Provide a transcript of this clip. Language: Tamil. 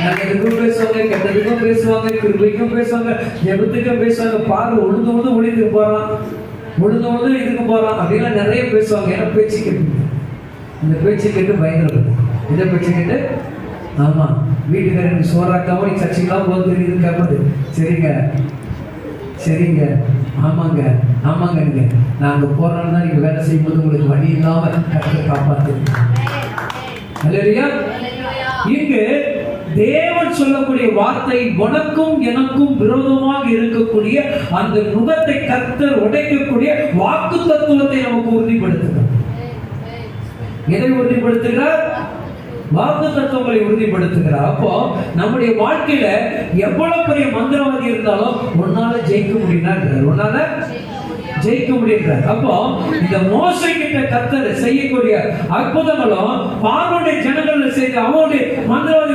நல்லதுக்கும் பேசுவாங்க, கெட்டதுக்கும் பேசுவாங்க, கிருபைக்கும் பேசுவாங்க, ஜெபத்துக்கும் பேசுவாங்க. பாரு உழுந்து ஒழித்துக்கு போறான், உழுந்து இதுக்கு போறான் அப்படின்னா நிறைய பேசுவாங்க. ஏன்னா பேச்சு கேட்டு, இந்த பேச்சு கேட்டு பயங்கரம். இதை பேச்சு கேட்டு ஆமா வீட்டுக்காரருக்கு சோறாக்காம நீ சர்ச்சைக்கெல்லாம் போக தெரியுது கேட்பது. சரிங்க சரிங்க ஆமாங்க ஆமாங்க, நாங்க போறோம்னா நீங்க வேலை செய்யும்போது உங்களுக்கு வழி இல்லாம கட்டளை காப்பாத்துங்க. அல்லேலூயா. இங்கு தேவன் சொல்லக்கூடிய வார்த்தை உனக்கும் எனக்கும் விரோதமாக இருக்கக்கூடிய அந்த நுகத்தை கர்த்தர் உடைக்கக்கூடிய வாக்கு தத்துவத்தை நமக்கு உறுதிப்படுத்துகிறார். எதை உறுதிப்படுத்துகிறார்? வாக்கு தத்துவங்களை உறுதிப்படுத்துகிறார். அப்போ நம்முடைய வாழ்க்கையில எவ்வளவு பெரிய மந்திரவாதி இருந்தாலும் உன்னால ஜெயிக்க முடியும், உன்னால ஜெயிக்க முடியும். அப்போ இந்த மோசே கிட்ட கர்த்தர் செய்யக்கூடிய அற்புதங்களும் பார்வோனுடைய ஜனங்கள் செய்த அவனுடைய மந்திரவாதிகள்